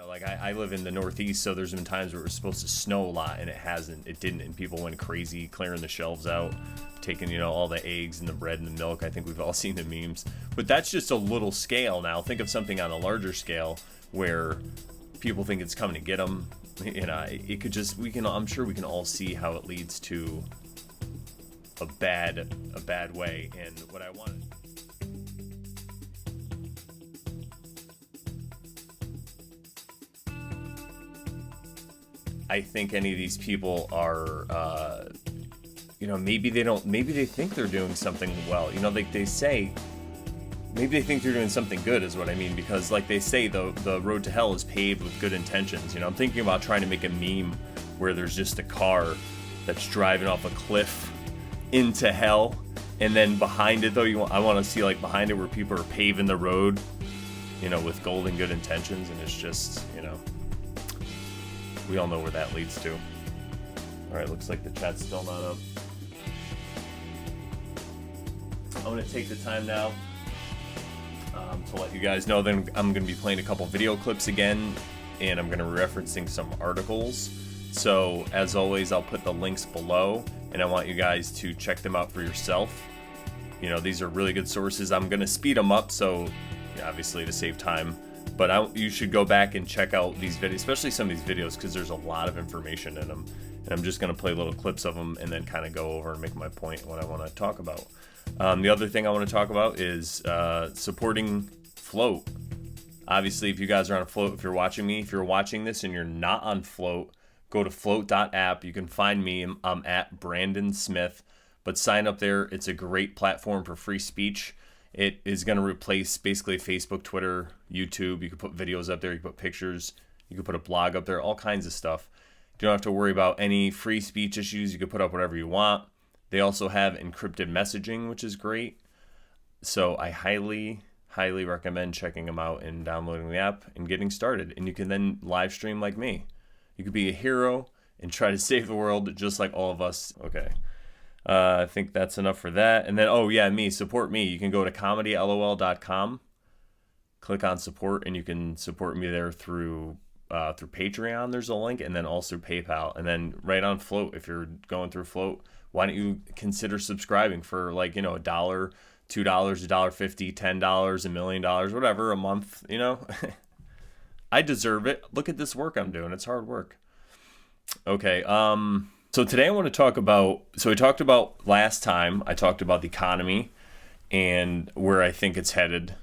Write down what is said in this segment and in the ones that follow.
Like I live in the Northeast, so there's been times where it was supposed to snow a lot and it didn't, and people went crazy clearing the shelves out, taking, all the eggs and the bread and the milk. I think we've all seen the memes, but that's just a little scale. Now think of something on a larger scale where people think it's coming to get them. It could just, I'm sure we can all see how it leads to a bad way. And what I wanted, I think any of these people are, maybe they think they're doing something well. They say, maybe they think they're doing something good is what I mean, because like they say, the road to hell is paved with good intentions. I'm thinking about trying to make a meme where there's just a car that's driving off a cliff into hell, and then behind it though, I want to see like behind it where people are paving the road, with golden good intentions, and it's just, we all know where that leads to. All right, looks like the chat's still not up. I'm going to take the time now to let you guys know that I'm going to be playing a couple video clips again, and I'm going to be referencing some articles. So, as always, I'll put the links below, and I want you guys to check them out for yourself. These are really good sources. I'm going to speed them up, so obviously to save time. But you should go back and check out these videos, especially some of these videos, because there's a lot of information in them. And I'm just going to play little clips of them and then kind of go over and make my point what I want to talk about. The other thing I want to talk about is supporting Float. Obviously, if you guys are on Float, if you're watching this and you're not on Float, go to float.app. You can find me. I'm at Brandon Smith. But sign up there. It's a great platform for free speech. It is going to replace basically Facebook, Twitter, YouTube. You can put videos up there. You can put pictures. You can put a blog up there. All kinds of stuff. You don't have to worry about any free speech issues. You can put up whatever you want. They also have encrypted messaging, which is great. So I highly, highly recommend checking them out and downloading the app and getting started. And you can then live stream like me. You could be a hero and try to save the world just like all of us. Okay. I think that's enough for that. And then, support me. You can go to comedylol.com, click on support, and you can support me there through Patreon. There's a link, and then also PayPal. And then right on Float, if you're going through Float, why don't you consider subscribing for $1, $2, $1.50, $10, $1 million, whatever, a month, I deserve it. Look at this work I'm doing. It's hard work. Okay, so today I want to talk about, we talked about last time, I talked about the economy and where I think it's headed.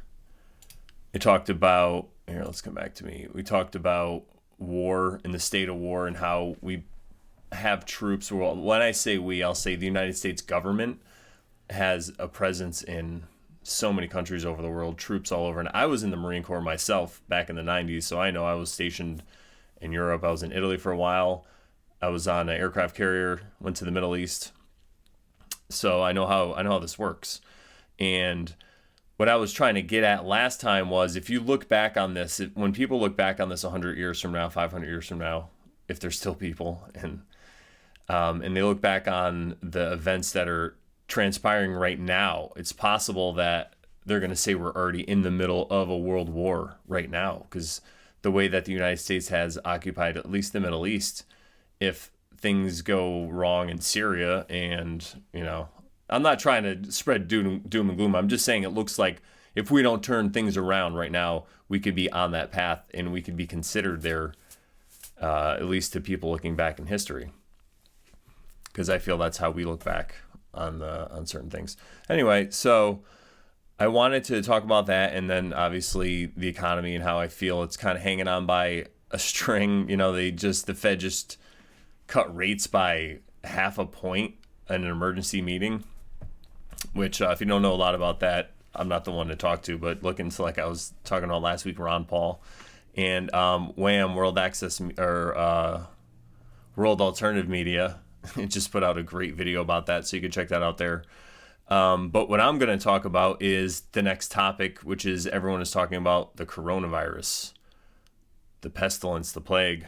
I talked about, let's come back to me. We talked about war and the state of war and how we have troops. Well, when I say we, I'll say the United States government has a presence in so many countries over the world, troops all over. And I was in the Marine Corps myself back in the 90s, so I know I was stationed in Europe. I was in Italy for a while. I was on an aircraft carrier, went to the Middle East. So I know how this works. And what I was trying to get at last time was, if you look back on this, when people look back on this 100 years from now, 500 years from now, if there's still people, and they look back on the events that are transpiring right now, it's possible that they're going to say we're already in the middle of a world war right now, because the way that the United States has occupied at least the Middle East, if things go wrong in Syria, and, I'm not trying to spread doom and gloom. I'm just saying it looks like if we don't turn things around right now, we could be on that path and we could be considered there, at least to people looking back in history. Because I feel that's how we look back on certain things. Anyway, so I wanted to talk about that, and then obviously the economy and how I feel it's kind of hanging on by a string. The Fed just cut rates by 0.5 point in an emergency meeting, which if you don't know a lot about that, I'm not the one to talk to, but look into, like I was talking about last week, Ron Paul and WAM, World Alternative Media, it just put out a great video about that, so you can check that out there. But what I'm going to talk about is the next topic, which is everyone is talking about the coronavirus, the pestilence, the plague.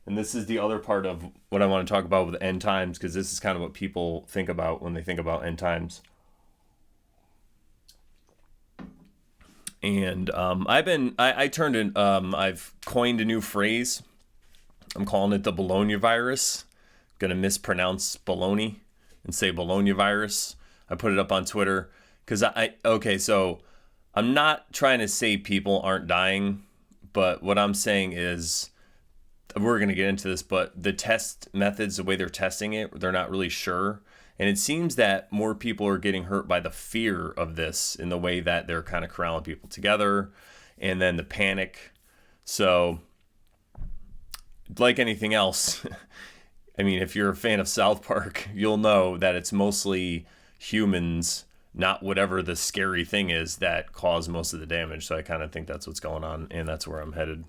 And this is the other part of what I want to talk about with end times, because this is kind of what people think about when they think about end times. And I've coined a new phrase. I'm calling it the Bologna Virus. I'm going to mispronounce Bologna and say Bologna Virus. I put it up on Twitter because so I'm not trying to say people aren't dying, but what I'm saying is, we're going to get into this, but the test methods, the way they're testing it, they're not really sure. And it seems that more people are getting hurt by the fear of this in the way that they're kind of corralling people together, and then the panic. So, like anything else, I mean, if you're a fan of South Park, you'll know that it's mostly humans, not whatever the scary thing is, that cause most of the damage. So I kind of think that's what's going on, and that's where I'm headed.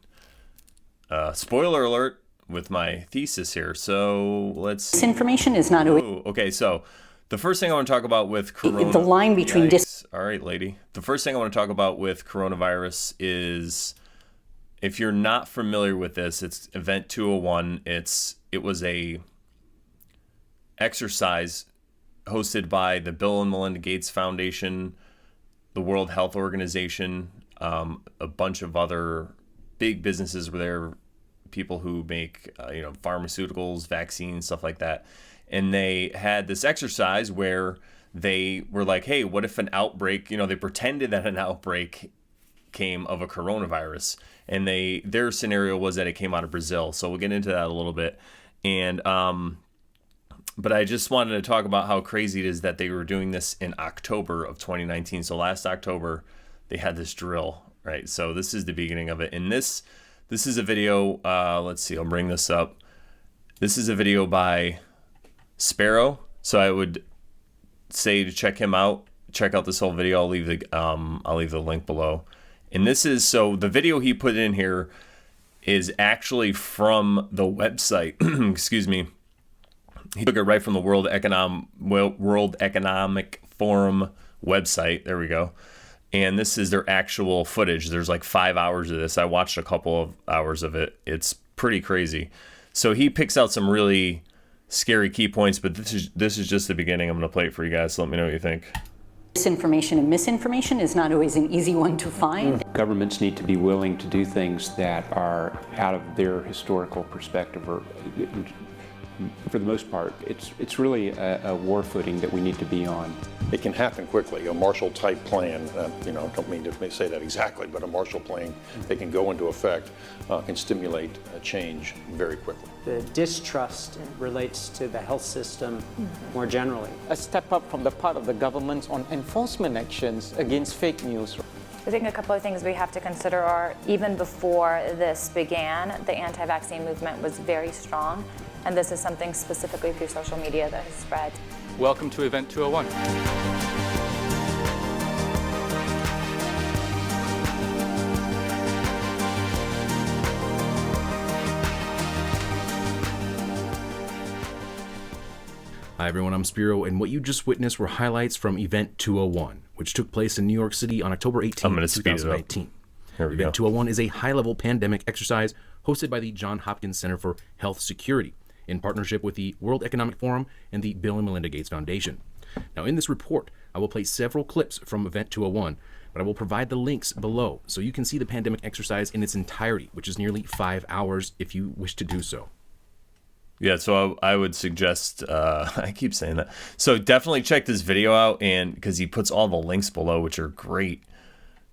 Spoiler alert with my thesis here. So let's. This information is not. Okay, so the first thing I want to talk about with Corona. The line between. All right, lady. The first thing I want to talk about with coronavirus is, if you're not familiar with this, it's Event 201. It was a exercise hosted by the Bill and Melinda Gates Foundation, the World Health Organization, a bunch of other big businesses were there, people who make pharmaceuticals, vaccines, stuff like that. And they had this exercise where they were like, hey, what if an outbreak, they pretended that an outbreak came of a coronavirus, and their scenario was that it came out of Brazil. So we'll get into that a little bit. And but I just wanted to talk about how crazy it is that they were doing this in October of 2019. So last October they had this drill, right? So this is the beginning of it. And this is a video, let's see, I'll bring this up. This is a video by Sparrow. So I would say to check him out, check out this whole video. I'll leave the link below. And so the video he put in here is actually from the website, excuse me. He took it right from the World Economic Forum website. There we go. And this is their actual footage. There's like 5 hours of this. I watched a couple of hours of it. It's pretty crazy. So he picks out some really scary key points, but this is just the beginning. I'm going to play it for you guys. So let me know what you think. Disinformation and misinformation is not always an easy one to find. Governments need to be willing to do things that are out of their historical perspective, or for the most part, it's really a war footing that we need to be on. It can happen quickly. A Marshall-type plan, don't mean to say that exactly, but a Marshall plan that can go into effect can stimulate a change very quickly. The distrust relates to the health system more generally. A step up from the part of the government on enforcement actions against fake news. I think a couple of things we have to consider are, even before this began, the anti-vaccine movement was very strong, and this is something specifically through social media that has spread. Welcome to Event 201. Hi everyone, I'm Spiro, and what you just witnessed were highlights from Event 201, which took place in New York City on October 18, 2019. Event 201 is a high-level pandemic exercise hosted by the Johns Hopkins Center for Health Security in partnership with the World Economic Forum and the Bill and Melinda Gates Foundation. Now, in this report, I will play several clips from Event 201, but I will provide the links below so you can see the pandemic exercise in its entirety, which is nearly 5 hours if you wish to do so. Yeah, so I would suggest, I keep saying that. So definitely check this video out, and because he puts all the links below, which are great.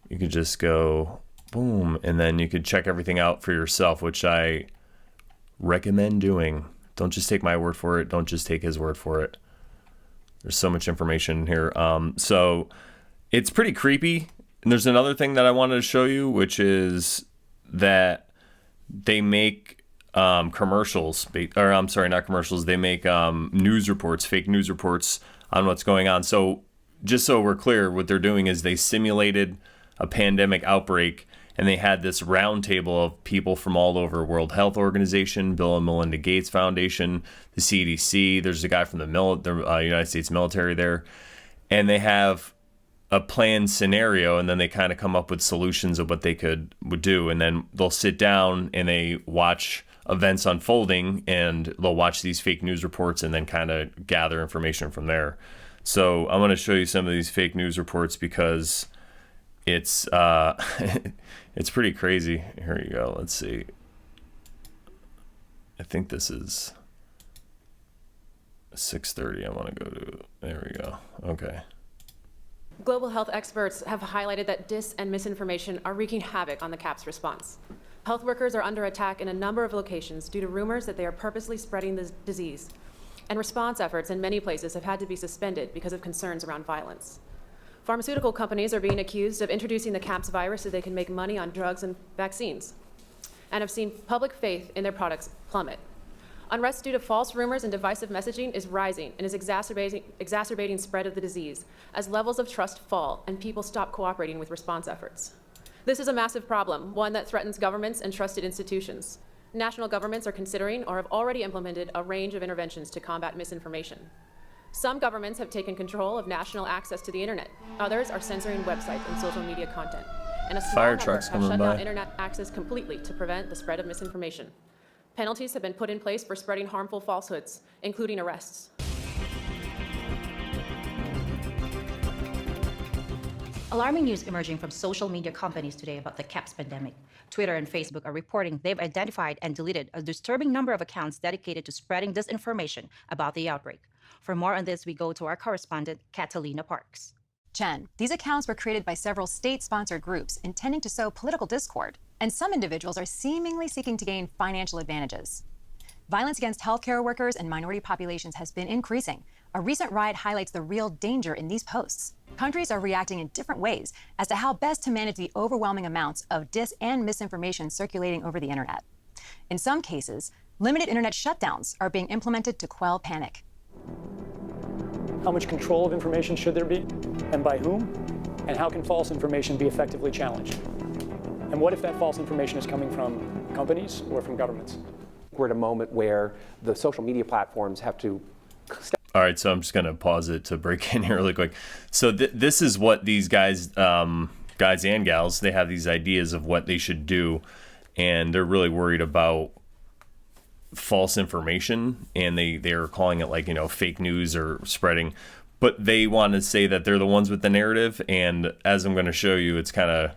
You could just go boom, and then you could check everything out for yourself, which I recommend doing. Don't just take my word for it. Don't just take his word for it. There's so much information here. So it's pretty creepy. And there's another thing that I wanted to show you, which is that they make commercials, or I'm sorry, not commercials. They make news reports, fake news reports on what's going on. So just so we're clear, what they're doing is they simulated a pandemic outbreak, and they had this roundtable of people from all over World Health Organization, Bill and Melinda Gates Foundation, the CDC. There's a guy from the United States military there. And they have a planned scenario, and then they kind of come up with solutions of what they would do. And then they'll sit down and they watch events unfolding, and they'll watch these fake news reports and then kind of gather information from there. So I'm going to show you some of these fake news reports because it's it's pretty crazy. Here you go. Let's see. I think this is 6:30. I want to go to, there we go. Okay. Global health experts have highlighted that dis and misinformation are wreaking havoc on the CAP's response. Health workers are under attack in a number of locations due to rumors that they are purposely spreading the disease. And response efforts in many places have had to be suspended because of concerns around violence. Pharmaceutical companies are being accused of introducing the CAPS virus so they can make money on drugs and vaccines, and have seen public faith in their products plummet. Unrest due to false rumors and divisive messaging is rising and is exacerbating spread of the disease as levels of trust fall and people stop cooperating with response efforts. This is a massive problem, one that threatens governments and trusted institutions. National governments are considering or have already implemented a range of interventions to combat misinformation. Some governments have taken control of national access to the internet. Others are censoring websites and social media content. And a small Fire number trucks have coming shut by. down internet access completely to prevent the spread of misinformation. Penalties have been put in place for spreading harmful falsehoods, including arrests. Alarming news emerging from social media companies today about the CAPS pandemic. Twitter and Facebook are reporting they've identified and deleted a disturbing number of accounts dedicated to spreading disinformation about the outbreak. For more on this, we go to our correspondent, Catalina Parks. Jen, these accounts were created by several state-sponsored groups intending to sow political discord, and some individuals are seemingly seeking to gain financial advantages. Violence against healthcare workers and minority populations has been increasing. A recent riot highlights the real danger in these posts. Countries are reacting in different ways as to how best to manage the overwhelming amounts of dis and misinformation circulating over the internet. In some cases, limited internet shutdowns are being implemented to quell panic. How much control of information should there be, and by whom? And how can false information be effectively challenged? And what if that false information is coming from companies or from governments? We're at a moment where the social media platforms have to All right, so I'm just gonna pause it to break in here really quick. So this is what these guys and gals, they have these ideas of what they should do, and they're really worried about false information, and they're calling it, like, you know, fake news or spreading, but they want to say that they're the ones with the narrative. And as I'm going to show you, it's kind of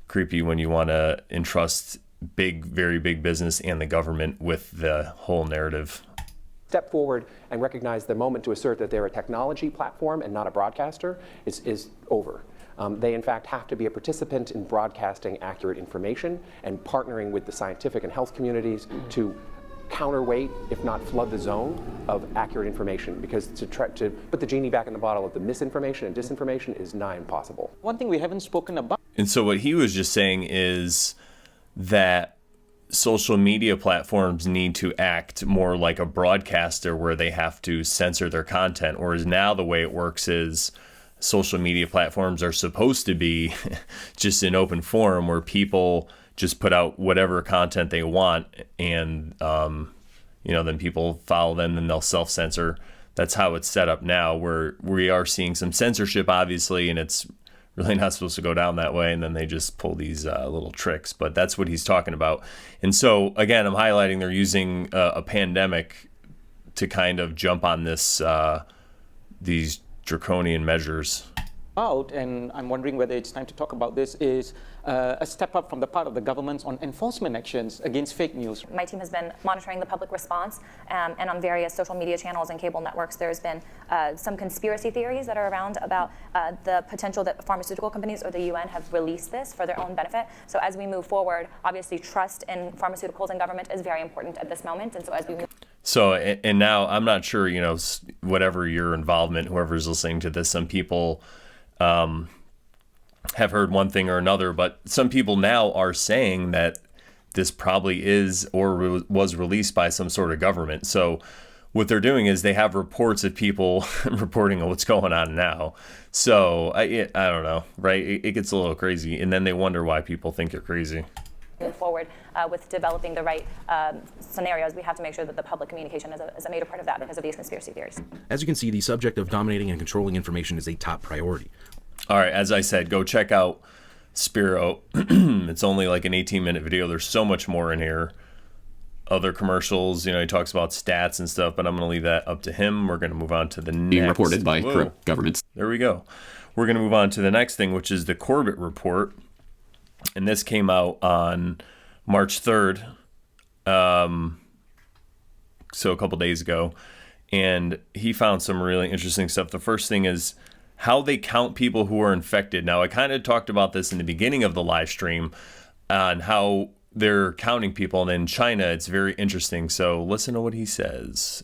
creepy when you want to entrust very big business and the government with the whole narrative. step forward and recognize the moment to assert that they're a technology platform and not a broadcaster is over. They, in fact, have to be a participant in broadcasting accurate information and partnering with the scientific and health communities to counterweight, if not flood the zone of accurate information, because to try to put the genie back in the bottle of the misinformation and disinformation is nigh impossible. One thing we haven't spoken about. And so what he was just saying is that social media platforms need to act more like a broadcaster, where they have to censor their content, whereas now the way it works is social media platforms are supposed to be just an open forum where people just put out whatever content they want, and then people follow them and they'll self-censor. That's how it's set up now, where we are seeing some censorship, obviously, and it's really not supposed to go down that way, and then they just pull these little tricks. But that's what he's talking about. And so, again, I'm highlighting they're using a pandemic to kind of jump on this these draconian measures. And I'm wondering whether it's time to talk about this, is a step up from the part of the governments on enforcement actions against fake news. My team has been monitoring the public response, and on various social media channels and cable networks, there's been some conspiracy theories that are around about the potential that pharmaceutical companies or the UN have released this for their own benefit. So as we move forward, obviously trust in pharmaceuticals and government is very important at this moment, and so as we move. So, and now I'm not sure, whatever your involvement, whoever's listening to this, some people have heard one thing or another, but some people now are saying that this probably is or was released by some sort of government. So what they're doing is they have reports of people reporting on what's going on now. So I don't know, right? It gets a little crazy, and then they wonder why people think you're crazy. Move forward with developing the right scenarios, we have to make sure that the public communication is a major part of that because of these conspiracy theories. As you can see, the subject of dominating and controlling information is a top priority. All right, as I said, go check out Spiro. It's only like an 18-minute video. There's so much more in here. Other commercials, he talks about stats and stuff, but I'm going to leave that up to him. We're going to move on to the next. Being reported by corrupt governments. There we go. we're going to move on to the next thing, which is the Corbett Report. And this came out on March 3rd, so a couple days ago. And he found some really interesting stuff. The first thing is how they count people who are infected. Now, I kind of talked about this in the beginning of the live stream on how they're counting people. And in China, it's very interesting. So listen to what he says.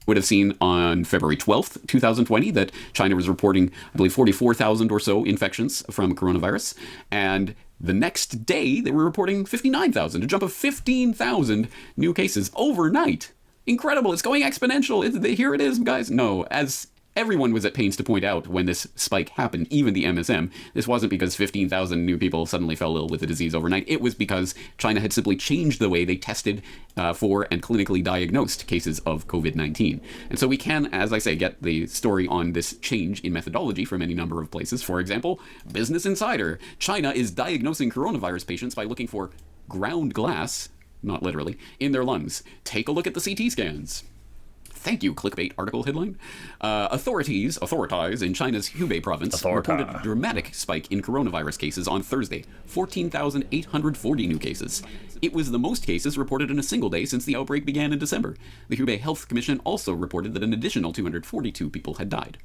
Would have seen on February 12th, 2020, that China was reporting, I believe, 44,000 or so infections from coronavirus. And the next day, they were reporting 59,000, a jump of 15,000 new cases overnight. Incredible. It's going exponential. Here it is, guys. No, as everyone was at pains to point out when this spike happened, even the MSM, this wasn't because 15,000 new people suddenly fell ill with the disease overnight. It was because China had simply changed the way they tested for and clinically diagnosed cases of COVID-19. And so we can, as I say, get the story on this change in methodology from any number of places. For example, Business Insider. China is diagnosing coronavirus patients by looking for ground glass, not literally, in their lungs. Take a look at the CT scans. Thank you, clickbait article headline. Authorities in China's Hubei province reported a dramatic spike in coronavirus cases on Thursday, 14,840 new cases. It was the most cases reported in a single day since the outbreak began in December. The Hubei Health Commission also reported that an additional 242 people had died.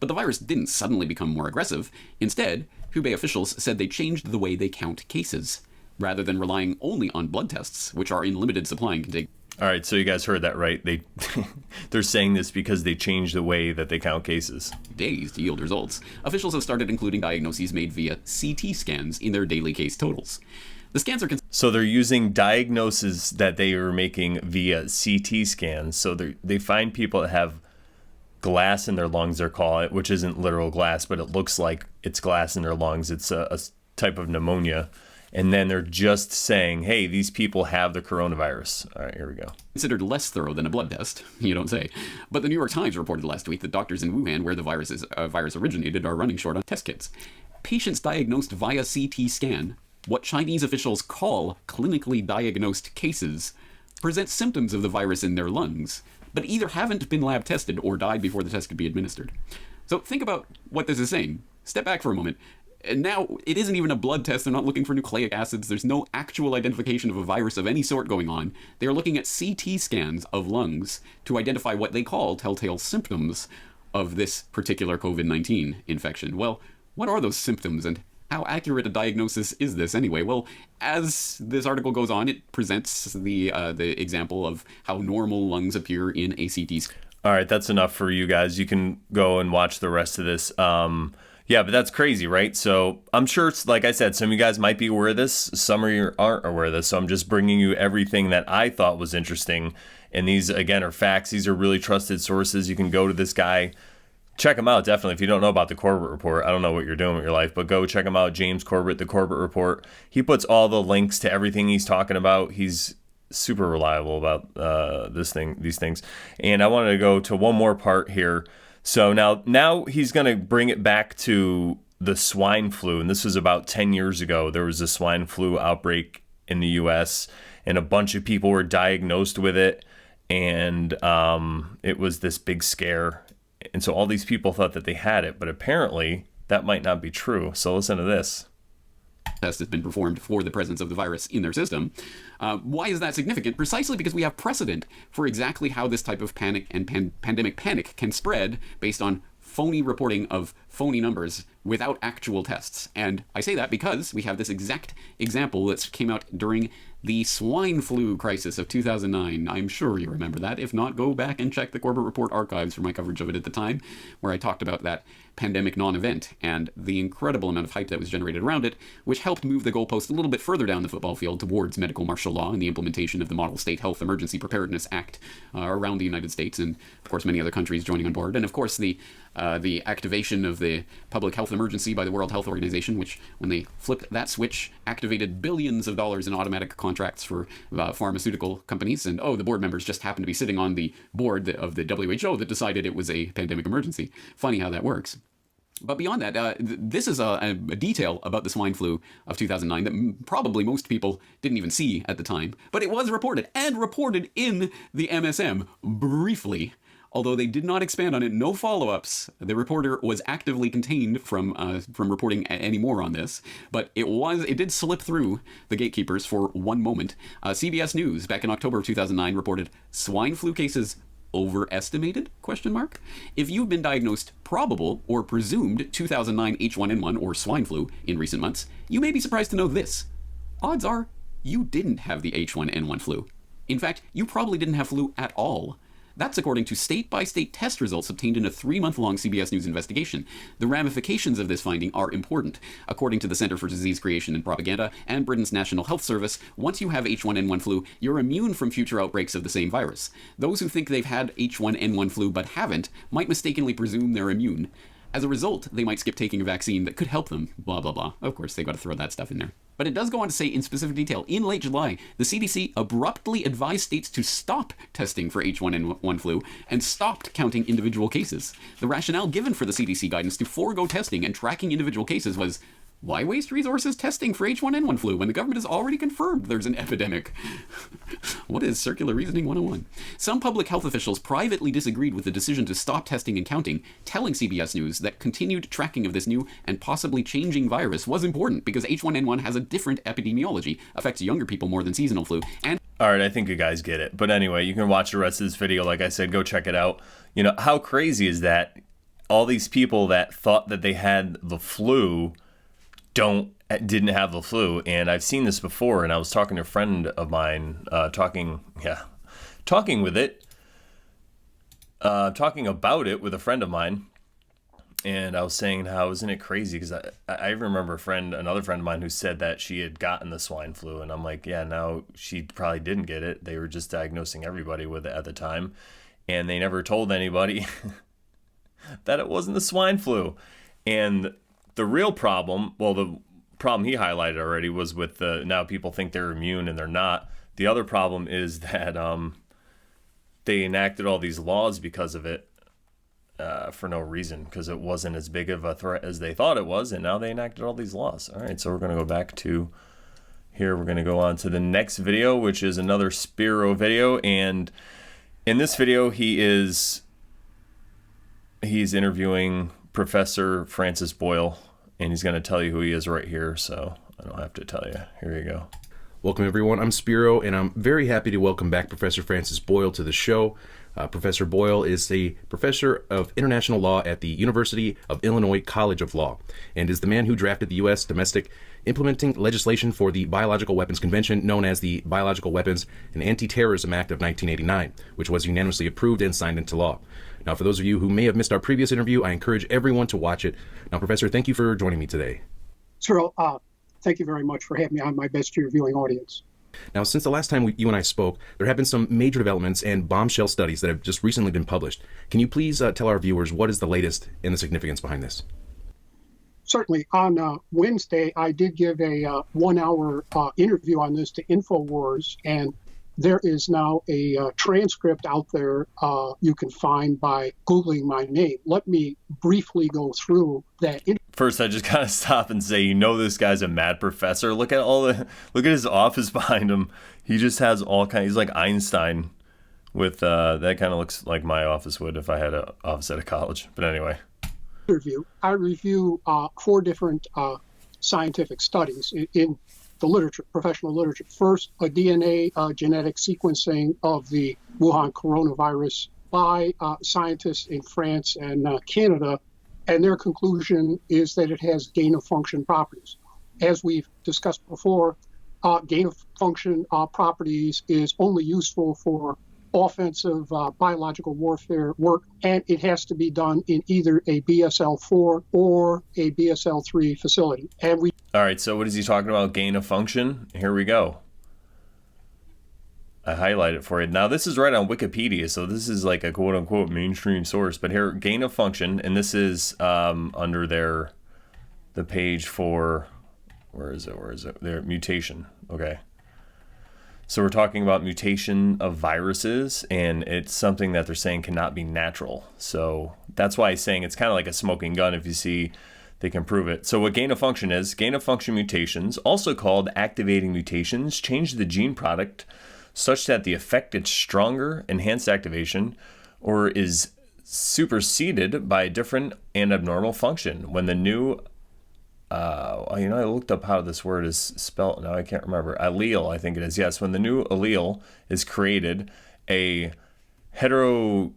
But the virus didn't suddenly become more aggressive. Instead, Hubei officials said they changed the way they count cases, rather than relying only on blood tests, which are in limited supply and can take... All right, so you guys heard that, right? They're saying this because they changed the way that they count cases. Days to yield results. Officials have started including diagnoses made via CT scans in their daily case totals. The scans are... So they're using diagnoses that they are making via CT scans. So they find people that have glass in their lungs, they call it, which isn't literal glass, but it looks like it's glass in their lungs. It's a type of pneumonia. And then they're just saying, hey, these people have the coronavirus. All right, here we go. Considered less thorough than a blood test, you don't say. But the New York Times reported last week that doctors in Wuhan, where the virus originated, are running short on test kits. Patients diagnosed via CT scan, what Chinese officials call clinically diagnosed cases, present symptoms of the virus in their lungs, but either haven't been lab tested or died before the test could be administered. So think about what this is saying. Step back for a moment. And now, it isn't even a blood test. They're not looking for nucleic acids. There's no actual identification of a virus of any sort going on. They're looking at CT scans of lungs to identify what they call telltale symptoms of this particular COVID-19 infection. Well, what are those symptoms, and how accurate a diagnosis is this anyway? Well, as this article goes on, it presents the example of how normal lungs appear in a CT scan. All right, that's enough for you guys. You can go and watch the rest of this. Yeah, but that's crazy, right? So I'm sure, like I said, some of you guys might be aware of this. Some of you aren't aware of this. So I'm just bringing you everything that I thought was interesting. And these, again, are facts. These are really trusted sources. You can go to this guy. Check him out, definitely. If you don't know about the Corbett Report, I don't know what you're doing with your life, but go check him out. James Corbett, the Corbett Report. He puts all the links to everything he's talking about. He's super reliable about these things. And I wanted to go to one more part here. So now he's going to bring it back to the swine flu. And this was about 10 years ago. There was a swine flu outbreak in the U.S. and a bunch of people were diagnosed with it. And it was this big scare. And so all these people thought that they had it. But apparently that might not be true. So listen to this. Test has been performed for the presence of the virus in their system. Why is that significant? Precisely because we have precedent for exactly how this type of panic and pandemic panic can spread based on phony reporting of phony numbers without actual tests. And I say that because we have this exact example that came out during the swine flu crisis of 2009. I'm sure you remember that. If not, go back and check the Corbett Report archives for my coverage of it at the time, where I talked about that pandemic non-event and the incredible amount of hype that was generated around it, which helped move the goalpost a little bit further down the football field towards medical martial law and the implementation of the Model State Health Emergency Preparedness Act around the United States, and of course many other countries joining on board, and of course the activation of the public health emergency by the World Health Organization, which, when they flipped that switch, activated billions of dollars in automatic contracts for pharmaceutical companies. And the board members just happened to be sitting on the board of the WHO that decided it was a pandemic emergency. Funny how that works. But beyond that, this is a detail about the swine flu of 2009 that probably most people didn't even see at the time. But it was reported, and reported in the MSM briefly. Although they did not expand on it, no follow-ups. The reporter was actively contained from reporting any more on this, but it did slip through the gatekeepers for one moment. CBS News back in October of 2009 reported swine flu cases overestimated? ? If you've been diagnosed probable or presumed 2009 H1N1 or swine flu in recent months, you may be surprised to know this. Odds are you didn't have the H1N1 flu. In fact, you probably didn't have flu at all. That's according to state-by-state test results obtained in a 3-month-long CBS News investigation. The ramifications of this finding are important. According to the Center for Disease Creation and Propaganda and Britain's National Health Service, once you have H1N1 flu, you're immune from future outbreaks of the same virus. Those who think they've had H1N1 flu but haven't might mistakenly presume they're immune. As a result, they might skip taking a vaccine that could help them, blah, blah, blah. Of course, they got to throw that stuff in there. But it does go on to say in specific detail, in late July, the CDC abruptly advised states to stop testing for H1N1 flu and stopped counting individual cases. The rationale given for the CDC guidance to forego testing and tracking individual cases was, why waste resources testing for H1N1 flu when the government has already confirmed there's an epidemic? What is circular reasoning 101? Some public health officials privately disagreed with the decision to stop testing and counting, telling CBS News that continued tracking of this new and possibly changing virus was important because H1N1 has a different epidemiology, affects younger people more than seasonal flu, and... All right, I think you guys get it. But anyway, you can watch the rest of this video. Like I said, go check it out. You know, how crazy is that? All these people that thought that they had the flu didn't have the flu, and I've seen this before, and I was talking to a friend of mine, talking about it with a friend of mine, and I was saying how isn't it crazy, because I remember another friend of mine who said that she had gotten the swine flu, and I'm like, yeah, no, she probably didn't get it. They were just diagnosing everybody with it at the time, and they never told anybody that it wasn't the swine flu. And the real problem, well, the problem he highlighted already was with now people think they're immune and they're not. The other problem is that they enacted all these laws because of it for no reason, because it wasn't as big of a threat as they thought it was, and now they enacted all these laws. All right, so we're going to go back to here. We're going to go on to the next video, which is another Spiro video, and in this video he's interviewing Professor Francis Boyle, and he's going to tell you who he is right here, so I don't have to tell you. Here you go. Welcome, everyone. I'm Spiro, and I'm very happy to welcome back Professor Francis Boyle to the show. Professor Boyle is a professor of international law at the University of Illinois College of Law, and is the man who drafted the U.S. domestic implementing legislation for the Biological Weapons Convention, known as the Biological Weapons and Anti-Terrorism Act of 1989, which was unanimously approved and signed into law. Now, for those of you who may have missed our previous interview, I encourage everyone to watch it. Now, Professor, thank you for joining me today. Cyril, thank you very much for having me on my best to your viewing audience. Now, since the last time you and I spoke, there have been some major developments and bombshell studies that have just recently been published. Can you please tell our viewers what is the latest and the significance behind this? Certainly. On Wednesday, I did give a 1-hour interview on this to InfoWars, and there is now a transcript out there you can find by Googling my name. Let me briefly go through that. First, I just gotta stop and say, this guy's a mad professor. Look at his office behind him. He just has he's like Einstein with, that kind of looks like my office would if I had an office at a college. But anyway. I review 4 different scientific studies in the literature, professional literature. First, a DNA genetic sequencing of the Wuhan coronavirus by scientists in France and Canada, and their conclusion is that it has gain-of-function properties. As we've discussed before, gain-of-function properties is only useful for offensive biological warfare work, and it has to be done in either a BSL-4 or a BSL-3 facility. All right, so what is he talking about? Gain of function? Here we go. I highlight it for you. Now, this is right on Wikipedia, so this is like a quote-unquote mainstream source. But here, gain of function, and this is under the page for, where is it? Their mutation. Okay. So we're talking about mutation of viruses, and it's something that they're saying cannot be natural. So that's why he's saying it's kind of like a smoking gun. If you see, they can prove it. So what gain of function is, gain of function mutations, also called activating mutations, change the gene product such that the affected stronger, enhanced activation, or is superseded by a different and abnormal function. When the new, I looked up how this word is spelled. Now I can't remember. Allele, I think it is. Yes, when the new allele is created, a heterozygote,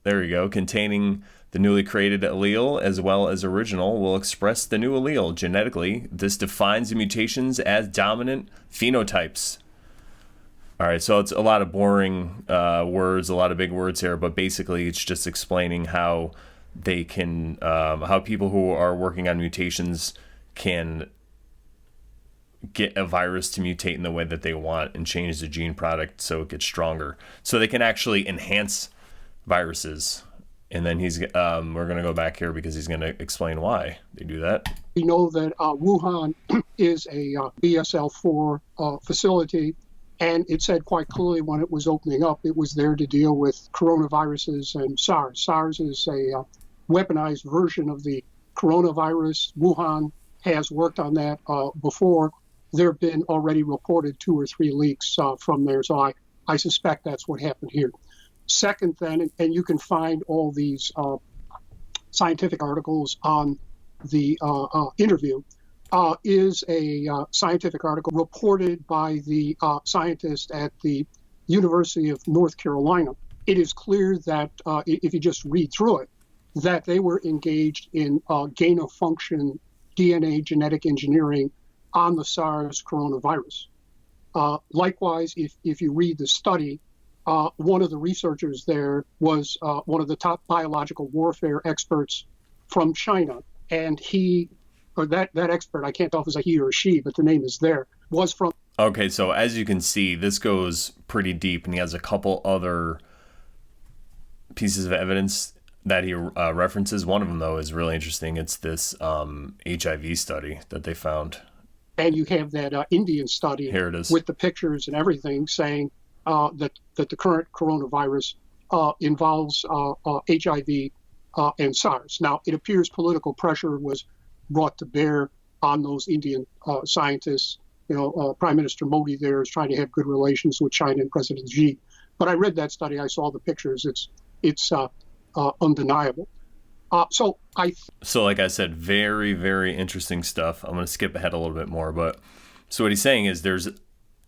there we go, containing the newly created allele as well as original will express the new allele genetically. This defines the mutations as dominant phenotypes. All right, so it's a lot of boring words, a lot of big words here, but basically it's just explaining how they can, how people who are working on mutations can get a virus to mutate in the way that they want and change the gene product so it gets stronger. So they can actually enhance viruses. And then we're going to go back here because he's going to explain why they do that. We know that Wuhan is a BSL-4 facility, and it said quite clearly when it was opening up, it was there to deal with coronaviruses and SARS. SARS is a weaponized version of the coronavirus. Wuhan has worked on that before. There have been already reported 2 or 3 leaks from there, so I suspect that's what happened here. Second, then, and you can find all these scientific articles on the interview, is a scientific article reported by the scientist at the University of North Carolina. It is clear that if you just read through it, that they were engaged in gain-of-function DNA genetic engineering on the SARS coronavirus. Likewise, if you read the study, one of the researchers there was one of the top biological warfare experts from China, and that expert, I can't tell if it's a he or a she, but the name is there, was from... Okay, so as you can see, this goes pretty deep, and he has a couple other pieces of evidence that he references. One of them, though, is really interesting. It's this HIV study that they found. And you have that Indian study Here it is. With the pictures and everything saying that the current coronavirus involves HIV and SARS. Now, it appears political pressure was brought to bear on those Indian scientists. Prime Minister Modi there is trying to have good relations with China and President Xi. But I read that study. I saw the pictures. It's undeniable. So like I said, very, very interesting stuff. I'm going to skip ahead a little bit more. But so what he's saying is there's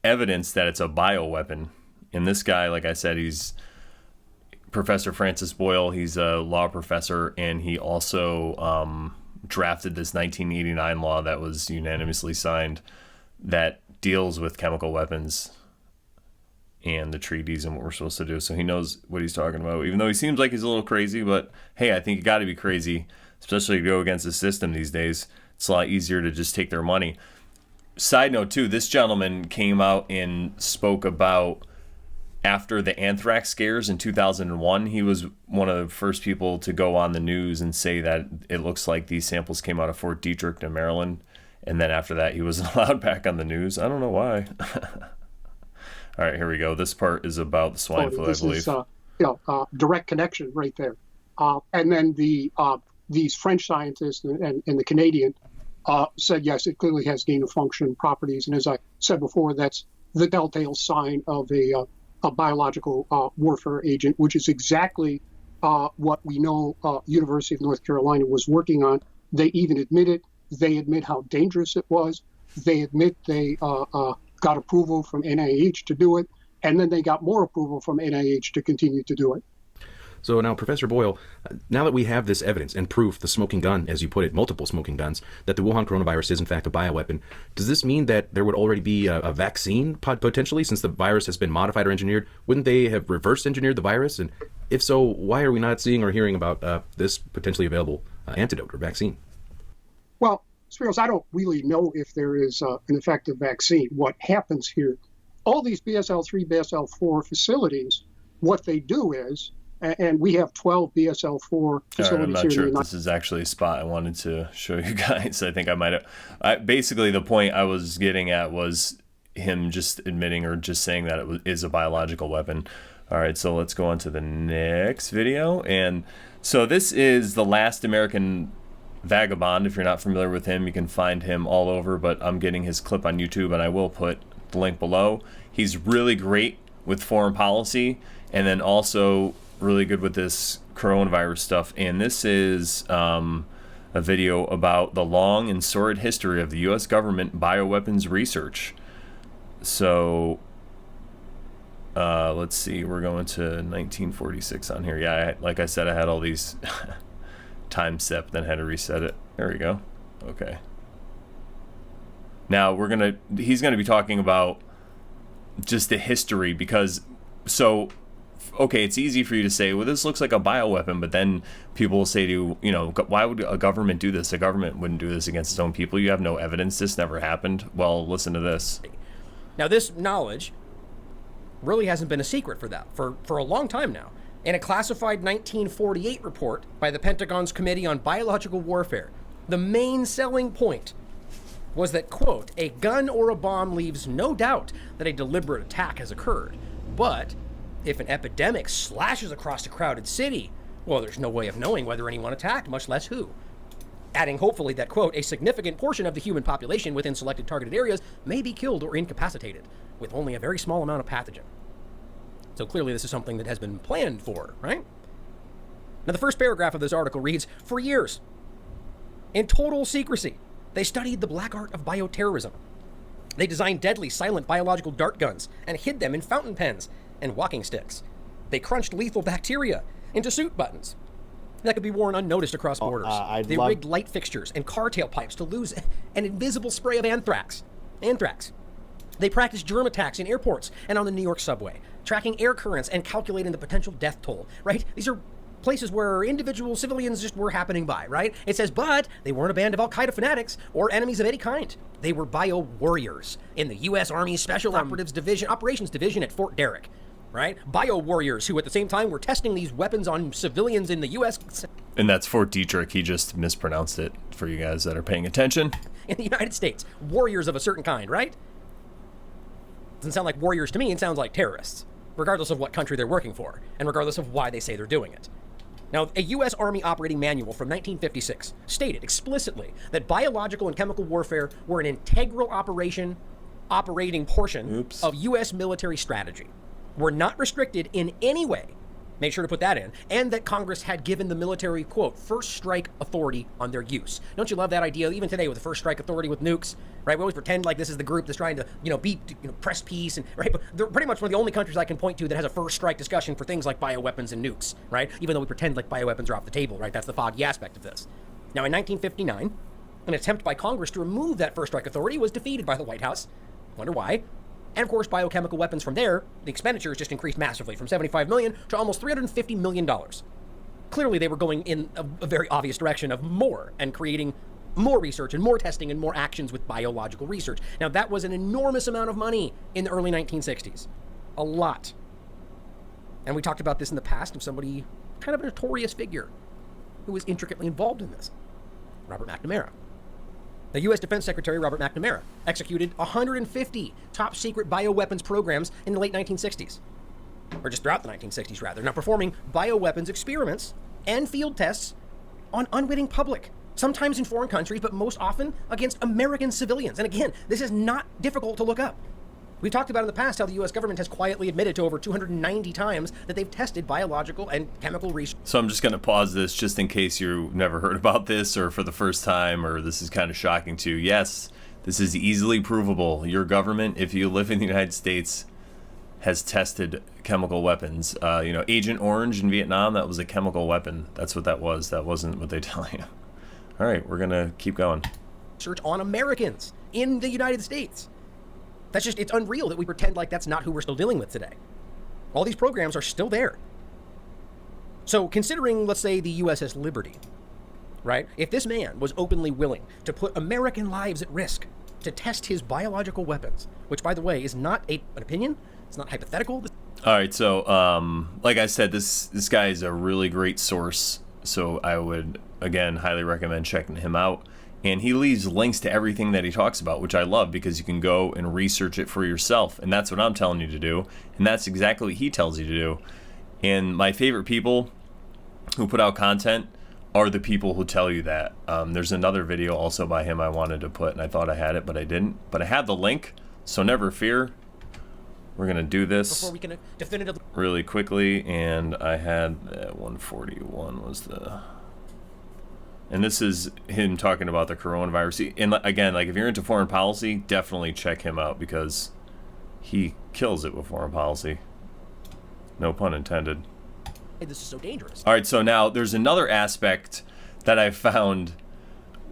evidence that it's a bioweapon. And this guy, like I said, he's Professor Francis Boyle. He's a law professor, and he also drafted this 1989 law that was unanimously signed that deals with chemical weapons and the treaties and what we're supposed to do. So he knows what he's talking about, even though he seems like he's a little crazy. But hey, I think you got to be crazy, especially to go against the system these days. It's a lot easier to just take their money. Side note too, this gentleman came out and spoke about after the anthrax scares in 2001. He was one of the first people to go on the news and say that it looks like these samples came out of Fort Detrick in Maryland. And then after that, he wasn't allowed back on the news. I don't know why. All right, here we go. This part is about the swine flu, I believe. Is, direct connection right there. And then these French scientists and the Canadian said, yes, it clearly has gain-of-function properties. And as I said before, that's the telltale sign of a biological warfare agent, which is exactly what we know University of North Carolina was working on. They even admit it. They admit how dangerous it was. They admit they got approval from NIH to do it, and then they got more approval from NIH to continue to do it. So now, Professor Boyle, now that we have this evidence and proof, the smoking gun, as you put it, multiple smoking guns, that the Wuhan coronavirus is in fact a bioweapon, does this mean that there would already be a vaccine potentially, since the virus has been modified or engineered? Wouldn't they have reverse engineered the virus? And if so, why are we not seeing or hearing about this potentially available antidote or vaccine? Well, Spiros, I don't really know if there is an effective vaccine. What happens here, all these BSL-3, BSL-4 facilities, what they do is, and we have 12 BSL-4 facilities I'm not here sure in if the this is actually a spot I wanted to show you guys. I think I might have. Basically, the point I was getting at was him just admitting or just saying that it is a biological weapon. All right, so let's go on to the next video. And so this is the last American vagabond. If you're not familiar with him, you can find him all over, but I'm getting his clip on YouTube, and I will put the link below. He's really great with foreign policy, and then also really good with this coronavirus stuff. And this is a video about the long and sordid history of the U.S. government bioweapons research. So let's see, we're going to 1946 on here. Yeah, like I said, I had all these time set, then had to reset it. There we go. Okay. Now he's gonna be talking about just the history, because okay, it's easy for you to say, well, this looks like a bioweapon, but then people will say to you, why would a government do this? A government wouldn't do this against its own people. You have no evidence. This never happened. Well, listen to this. Now, this knowledge really hasn't been a secret for a long time now. In a classified 1948 report by the Pentagon's Committee on Biological Warfare, the main selling point was that, quote, a gun or a bomb leaves no doubt that a deliberate attack has occurred. But if an epidemic slashes across a crowded city, well, there's no way of knowing whether anyone attacked, much less who. Adding hopefully that, quote, a significant portion of the human population within selected targeted areas may be killed or incapacitated, with only a very small amount of pathogen. So clearly this is something that has been planned for, right? Now, the first paragraph of this article reads, for years, in total secrecy, they studied the black art of bioterrorism. They designed deadly, silent biological dart guns and hid them in fountain pens and walking sticks. They crunched lethal bacteria into suit buttons that could be worn unnoticed across borders. They rigged light fixtures and car tailpipes to lose an invisible spray of anthrax. They practiced germ attacks in airports and on the New York subway, tracking air currents and calculating the potential death toll, right? These are places where individual civilians just were happening by, right? It says, but they weren't a band of Al-Qaeda fanatics or enemies of any kind. They were bio warriors in the U.S. Army Special Operations Division at Fort Derrick, right? Bio warriors who at the same time were testing these weapons on civilians in the U.S. And that's Fort Detrick. He just mispronounced it for you guys that are paying attention. In the United States. Warriors of a certain kind, right? Doesn't sound like warriors to me. It sounds like terrorists, regardless of what country they're working for, and regardless of why they say they're doing it. Now, a U.S. Army operating manual from 1956 stated explicitly that biological and chemical warfare were an integral operating portion of U.S. military strategy, were not restricted in any way, make sure to put that in, and that Congress had given the military, quote, first strike authority on their use. Don't you love that idea? Even today with the first strike authority with nukes, right? We always pretend like this is the group that's trying to, press peace, and right? But they're pretty much one of the only countries I can point to that has a first strike discussion for things like bioweapons and nukes, right? Even though we pretend like bioweapons are off the table, right? That's the foggy aspect of this. Now, in 1959, an attempt by Congress to remove that first strike authority was defeated by the White House. Wonder why? And of course, biochemical weapons from there, the expenditures just increased massively from $75 million to almost $350 million. Clearly, they were going in a very obvious direction of more and creating more research and more testing and more actions with biological research. Now, that was an enormous amount of money in the early 1960s. A lot. And we talked about this in the past of somebody, kind of a notorious figure, who was intricately involved in this. Robert McNamara. The U.S. Defense Secretary, Robert McNamara, executed 150 top-secret bioweapons programs in the late 1960s. Or just throughout the 1960s, rather. Now performing bioweapons experiments and field tests on unwitting public. Sometimes in foreign countries, but most often against American civilians. And again, this is not difficult to look up. We've talked about in the past how the U.S. government has quietly admitted to over 290 times that they've tested biological and chemical research. So I'm just going to pause this just in case you've never heard about this or for the first time, or this is kind of shocking to you. Yes, this is easily provable. Your government, if you live in the United States, has tested chemical weapons. Agent Orange in Vietnam, that was a chemical weapon. That's what that was. That wasn't what they tell you. All right, we're going to keep going. Research on Americans in the United States. It's unreal that we pretend like that's not who we're still dealing with today. All these programs are still there. So considering, let's say, the USS Liberty, right? If this man was openly willing to put American lives at risk to test his biological weapons, which, by the way, is not an opinion, it's not hypothetical. All right, so like I said, this guy is a really great source, so I would, again, highly recommend checking him out. And he leaves links to everything that he talks about, which I love because you can go and research it for yourself. And that's what I'm telling you to do. And that's exactly what he tells you to do. And my favorite people who put out content are the people who tell you that. There's another video also by him I wanted to put, and I thought I had it, but I didn't. But I have the link, so never fear. We're going to do this before we can definitively really quickly. And I had 141 was the... And this is him talking about the coronavirus. And again, like if you're into foreign policy, definitely check him out because he kills it with foreign policy. No pun intended. Hey, this is so dangerous. All right, so now there's another aspect that I found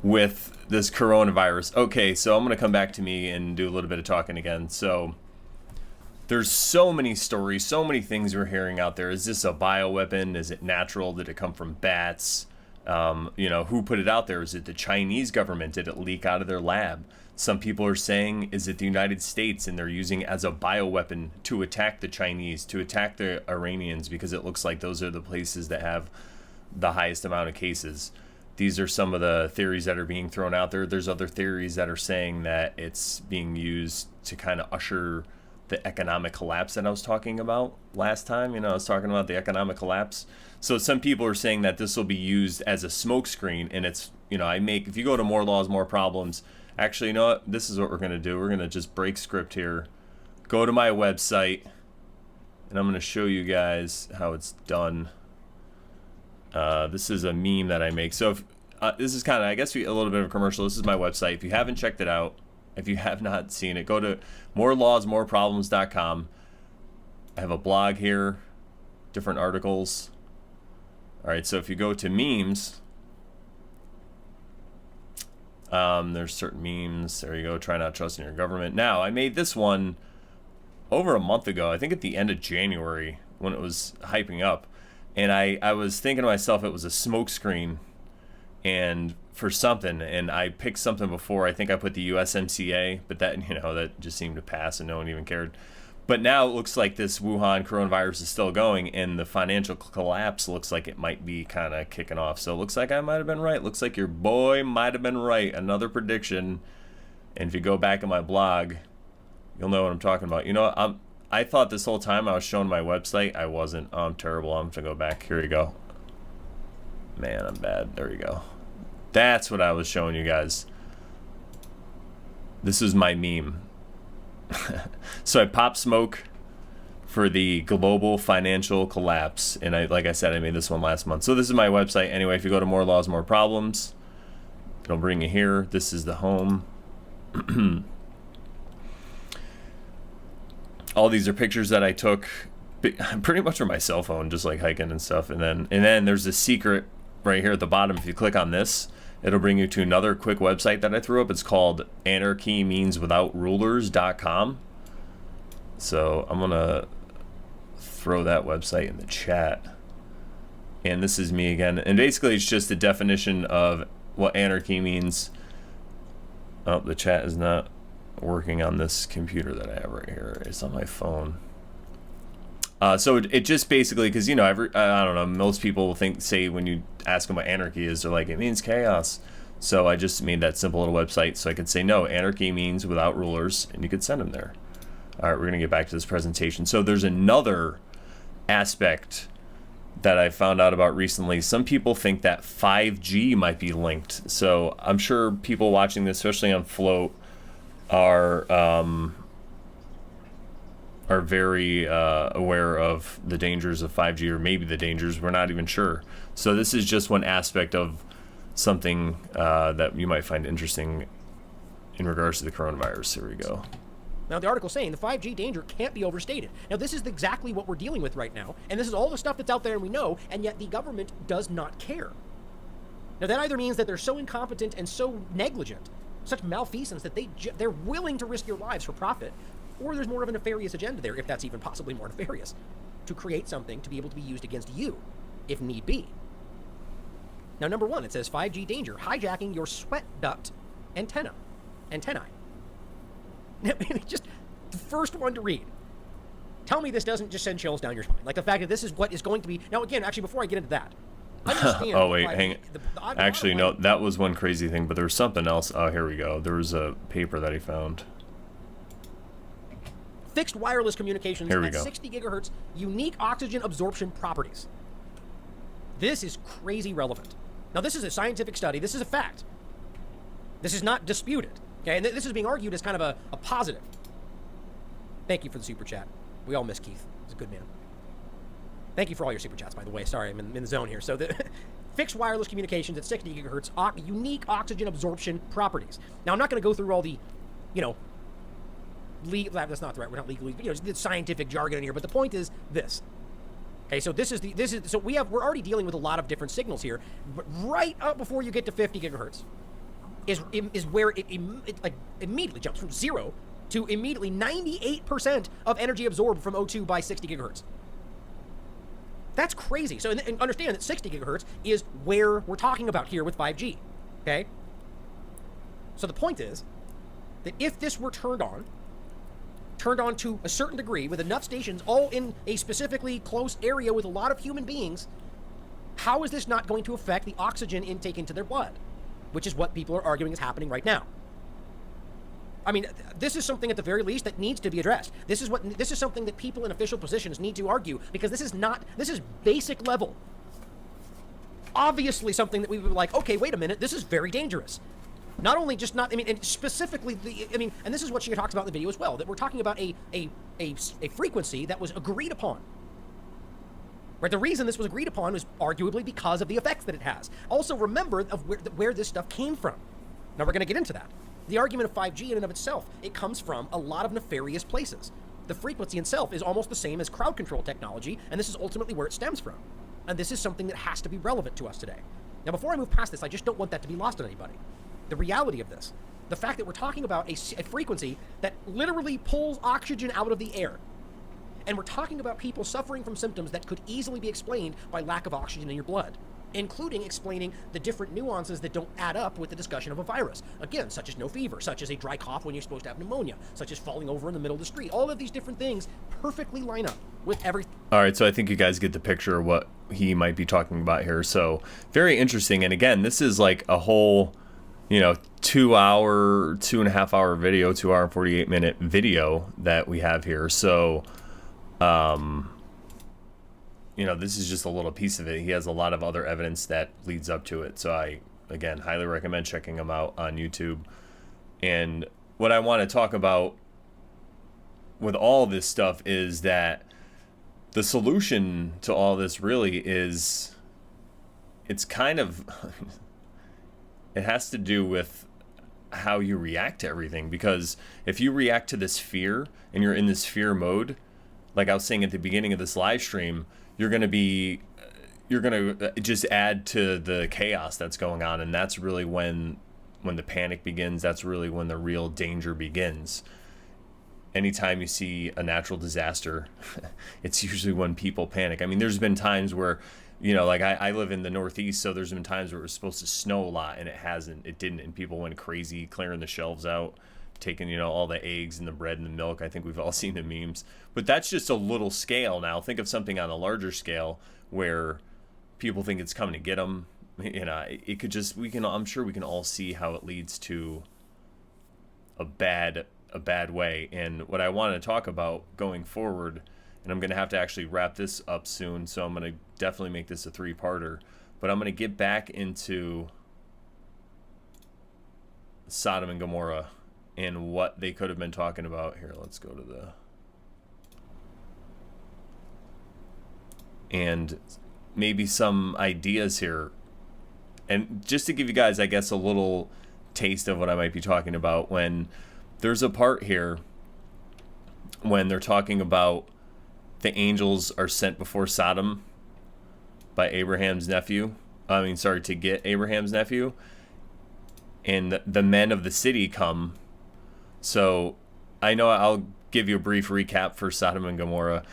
with this coronavirus. Okay, so I'm going to come back to me and do a little bit of talking again. So there's so many stories, so many things we're hearing out there. Is this a bioweapon? Is it natural? Did it come from bats? You know, who put it out there? Is it the Chinese government? Did it leak out of their lab? Some people are saying, is it the United States and they're using it as a bioweapon to attack the Chinese, to attack the Iranians, because it looks like those are the places that have the highest amount of cases. These are some of the theories that are being thrown out there. There's other theories that are saying that it's being used to kind of usher the economic collapse that I was talking about last time. You know, I was talking about the economic collapse. So some people are saying that this will be used as a smokescreen, and it's, you know, if you go to More Laws, More Problems, actually, you know what? This is what we're going to do. We're going to just break script here. Go to my website, and I'm going to show you guys how it's done. This is a meme that I make. So if, this is kind of, I guess, a little bit of a commercial. This is my website. If you haven't checked it out, if you have not seen it, go to morelawsmoreproblems.com. I have a blog here, different articles. All right, so if you go to memes, there's certain memes. There you go. Try not trusting your government. Now, I made this one over a month ago. I think at the end of January when it was hyping up. And I was thinking to myself it was a smokescreen and for something. And I picked something before. I think I put the USMCA, but that, you know, that just seemed to pass and no one even cared. But now it looks like this Wuhan coronavirus is still going, and the financial collapse looks like it might be kind of kicking off. So it looks like I might have been right. Looks like your boy might have been right. Another prediction. And if you go back in my blog, you'll know what I'm talking about. You know, I thought this whole time I was showing my website. I wasn't. Oh, I'm terrible. I'm going to go back. Here you go. Man, I'm bad. There you go. That's what I was showing you guys. This is my meme. So I pop smoke for the global financial collapse, and like I said, I made this one last month. So this is my website. Anyway, if you go to More Laws, More Problems, it'll bring you here. This is the home. All these are pictures that I took pretty much from my cell phone, just like hiking and stuff. And then there's a secret right here at the bottom. If you click on this, it'll bring you to another quick website that I threw up. It's called anarchymeanswithout-rulers.com. So I'm going to throw that website in the chat. And this is me again. And basically it's just a definition of what anarchy means. Oh, the chat is not working on this computer that I have right here. It's on my phone. So it just basically, because, you know, I don't know, most people say when you ask them what anarchy is, they're like, it means chaos. So I just made that simple little website so I could say, no, anarchy means without rulers, and you could send them there. All right, we're going to get back to this presentation. So there's another aspect that I found out about recently. Some people think that 5G might be linked. So I'm sure people watching this, especially on Float, are very aware of the dangers of 5G, or maybe the dangers, we're not even sure. So this is just one aspect of something that you might find interesting in regards to the coronavirus. Here we go. Now, the article's saying the 5G danger can't be overstated. Now, this is exactly what we're dealing with right now, and this is all the stuff that's out there and we know, and yet the government does not care. Now, that either means that they're so incompetent and so negligent, such malfeasance, that they're willing to risk your lives for profit, or there's more of a nefarious agenda there, if that's even possibly more nefarious, to create something to be able to be used against you, if need be. Now, number one, it says 5G danger, hijacking your sweat duct antennae. Just the first one to read. Tell me this doesn't just send chills down your spine. Like the fact that this is what is going to be... Now, again, actually, before I get into that, understand... Oh, wait, hang on. Actually, no, that was one crazy thing, but there was something else. Oh, here we go. There was a paper that he found. Fixed wireless communications Here we at go. 60 gigahertz, unique oxygen absorption properties. This is crazy relevant. Now, this is a scientific study. This is a fact. This is not disputed. Okay, and this is being argued as kind of a positive. Thank you for the super chat. We all miss Keith. He's a good man. Thank you for all your super chats, by the way. Sorry, I'm in the zone here. So the fixed wireless communications at 60 gigahertz, unique oxygen absorption properties. Now, I'm not going to go through all the, that's not the right word, not legally, the scientific jargon in here, but the point is this. Okay, so we're already dealing with a lot of different signals here, but right up before you get to 50 gigahertz is where it like immediately jumps from 0 to immediately 98% of energy absorbed from O2 by 60 gigahertz. That's crazy. So and understand that 60 gigahertz is where we're talking about here with 5G, okay? So the point is that if this were turned on to a certain degree with enough stations all in a specifically close area with a lot of human beings, how is this not going to affect the oxygen intake into their blood? Which is what people are arguing is happening right now. I mean, this is something at the very least that needs to be addressed. This is something that people in official positions need to argue, because this is basic level. Obviously something that we would like, okay, wait a minute, this is very dangerous. Not only just not, and specifically, and this is what she talks about in the video as well, that we're talking about a frequency that was agreed upon. Right, the reason this was agreed upon was arguably because of the effects that it has. Also, remember of where this stuff came from. Now, we're going to get into that. The argument of 5G in and of itself, it comes from a lot of nefarious places. The frequency itself is almost the same as crowd control technology, and this is ultimately where it stems from. And this is something that has to be relevant to us today. Now, before I move past this, I just don't want that to be lost on anybody. The reality of this, the fact that we're talking about a frequency that literally pulls oxygen out of the air. And we're talking about people suffering from symptoms that could easily be explained by lack of oxygen in your blood, including explaining the different nuances that don't add up with the discussion of a virus. Again, such as no fever, such as a dry cough when you're supposed to have pneumonia, such as falling over in the middle of the street. All of these different things perfectly line up with everything. All right, so I think you guys get the picture of what he might be talking about here. So very interesting. And again, this is like a whole, 2.5 hour video, 2 hour and 48 minute video that we have here. So, this is just a little piece of it. He has a lot of other evidence that leads up to it. So I, again, highly recommend checking him out on YouTube. And what I want to talk about with all this stuff is that the solution to all this really is, it's kind of, it has to do with how you react to everything. Because if you react to this fear and you're in this fear mode, like I was saying at the beginning of this live stream, you're going to just add to the chaos that's going on. And that's really when the panic begins. That's really when the real danger begins. Anytime you see a natural disaster, it's usually when people panic. I mean, there's been times where, like I live in the Northeast, so there's been times where it was supposed to snow a lot and it didn't. And people went crazy clearing the shelves out, taking, all the eggs and the bread and the milk. I think we've all seen the memes. But that's just a little scale now. Think of something on a larger scale where people think it's coming to get them. It could just, I'm sure we can all see how it leads to a bad way. And what I want to talk about going forward, and I'm going to have to actually wrap this up soon, so I'm going to definitely make this a 3-parter, but I'm going to get back into Sodom and Gomorrah and what they could have been talking about. Here, let's go to and maybe some ideas here. And just to give you guys, I guess, a little taste of what I might be talking about, when there's a part here when they're talking about the angels are sent before Sodom by Abraham's nephew. To get Abraham's nephew. And the men of the city come. So I know I'll give you a brief recap for Sodom and Gomorrah.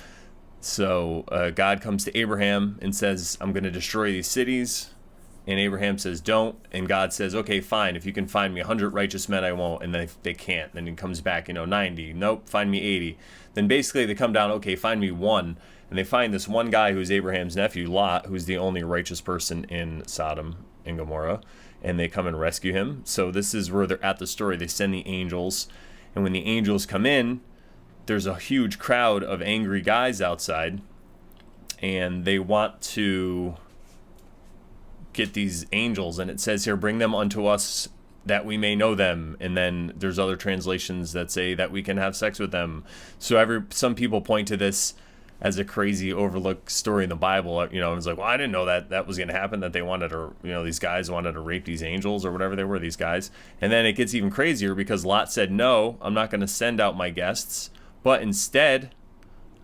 So God comes to Abraham and says, I'm going to destroy these cities. And Abraham says, don't. And God says, okay, fine. If you can find me 100 righteous men, I won't. And then they can't. Then he comes back, 90. Nope, find me 80. Then basically they come down, okay, find me 1. And they find this one guy who's Abraham's nephew, Lot, who's the only righteous person in Sodom and Gomorrah. And they come and rescue him. So this is where they're at the story. They send the angels. And when the angels come in, there's a huge crowd of angry guys outside. And they want to get these angels. And it says here, bring them unto us that we may know them, and then there's other translations that say that we can have sex with them. So some people point to this as a crazy overlooked story in the Bible. You know, it's like, well, I didn't know that was going to happen, that they wanted to, you know, these guys wanted to rape these angels or whatever they were, these guys. And then it gets even crazier because Lot said, no, I'm not going to send out my guests, but instead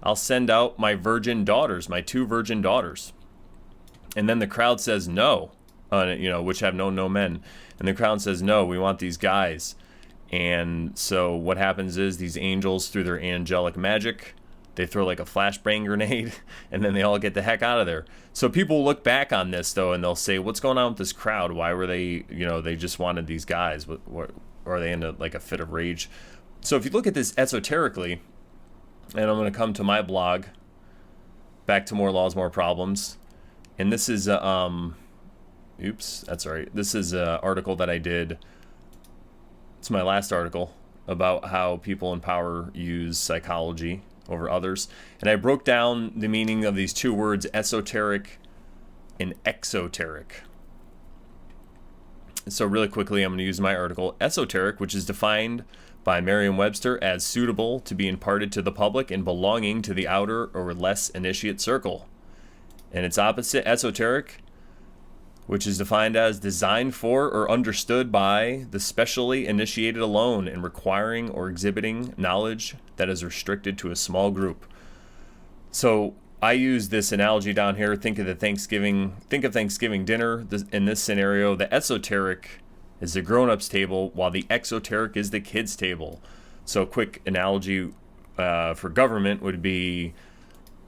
I'll send out my virgin daughters, my 2 virgin daughters. And then the crowd says no, you know, which have known no men. And the crowd says, no, we want these guys. And so what happens is these angels, through their angelic magic, they throw like a flashbang grenade, and then they all get the heck out of there. So people look back on this, though, and they'll say, what's going on with this crowd? Why were they, you know, they just wanted these guys? Or are they in like a fit of rage? So if you look at this esoterically, and I'm going to come to my blog, Back to More Laws, More Problems. And this is, oops, that's all right. This is an article that I did. It's my last article about how people in power use psychology over others. And I broke down the meaning of these 2 words, esoteric and exoteric. So really quickly, I'm going to use my article. Esoteric, which is defined by Merriam-Webster as suitable to be imparted to the public and belonging to the outer or less initiate circle. And its opposite, esoteric, which is defined as designed for or understood by the specially initiated alone and requiring or exhibiting knowledge that is restricted to a small group. So I use this analogy down here. Think of Thanksgiving dinner. In this scenario, the esoteric is the grown-ups table, while the exoteric is the kids table. So a quick analogy for government would be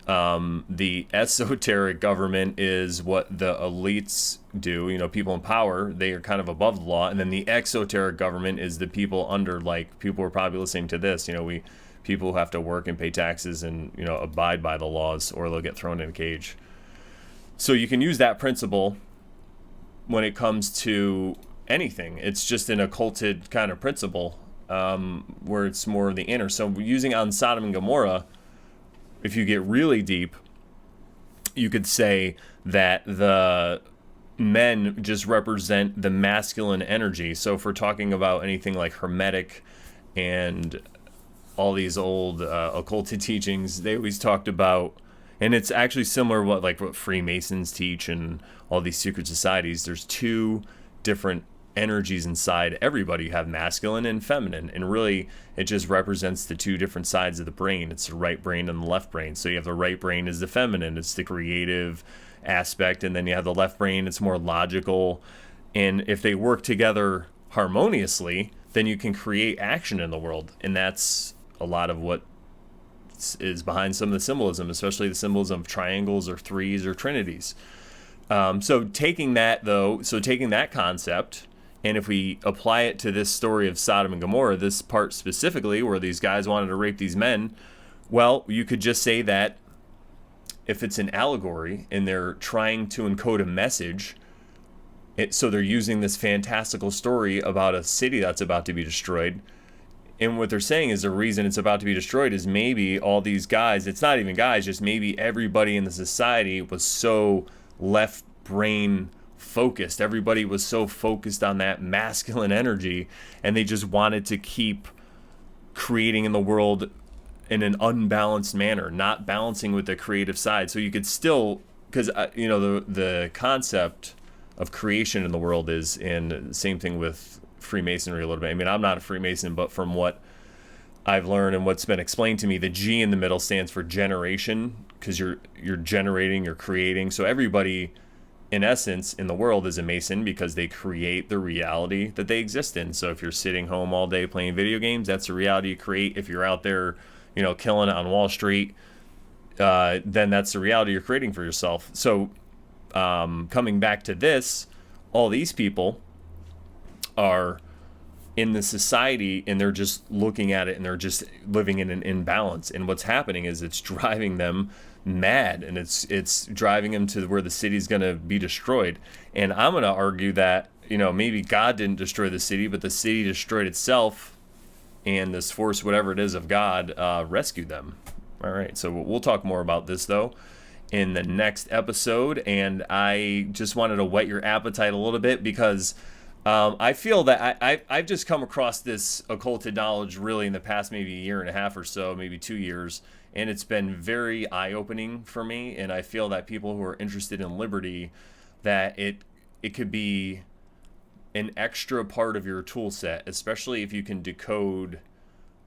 the esoteric government is what the elites do, you know, people in power, they are kind of above the law. And then the exoteric government is the people under, like, people who are probably listening to this, you know, people who have to work and pay taxes and, you know, abide by the laws, or they'll get thrown in a cage. So you can use that principle when it comes to anything. It's just an occulted kind of principle, where it's more of the inner. So using on Sodom and Gomorrah, if you get really deep, you could say that the men just represent the masculine energy. So if we're talking about anything like Hermetic and all these old occulted teachings, they always talked about, and it's actually similar what Freemasons teach and all these secret societies. There's 2 different energies inside everybody. You have masculine and feminine, and really it just represents the 2 different sides of the brain. It's the right brain and the left brain. So you have the right brain is the feminine, it's the creative aspect, and then you have the left brain, it's more logical. And if they work together harmoniously, then you can create action in the world. And that's a lot of what is behind some of the symbolism, especially the symbolism of triangles or threes or trinities. So taking that concept, and if we apply it to this story of Sodom and Gomorrah, this part specifically where these guys wanted to rape these men, well, you could just say that if it's an allegory and they're trying to encode a message, so they're using this fantastical story about a city that's about to be destroyed. And what they're saying is the reason it's about to be destroyed is maybe all these guys, it's not even guys, just maybe everybody in the society was so left brain focused. Everybody was so focused on that masculine energy, and they just wanted to keep creating in the world in an unbalanced manner, not balancing with the creative side. So you could still, because you know, the concept of creation in the world is, and same thing with Freemasonry a little bit. I mean, I'm not a Freemason, but from what I've learned and what's been explained to me, the G in the middle stands for generation, because you're generating, you're creating. So everybody in essence in the world is a Mason because they create the reality that they exist in. So if you're sitting home all day playing video games, that's the reality you create. If you're out there, you know, killing it on Wall Street, then that's the reality you're creating for yourself. So coming back to this, all these people are in the society and they're just looking at it and they're just living in an imbalance. And what's happening is it's driving them mad, and it's driving them to where the city's going to be destroyed. And I'm going to argue that, you know, maybe God didn't destroy the city, but the city destroyed itself, and this force, whatever it is of God, rescued them. All right, so we'll talk more about this though in the next episode, and I just wanted to whet your appetite a little bit because I feel that I've just come across this occulted knowledge really in the past maybe a year and a half or so, maybe 2 years, and it's been very eye-opening for me. And I feel that people who are interested in liberty, that it could be an extra part of your tool set, especially if you can decode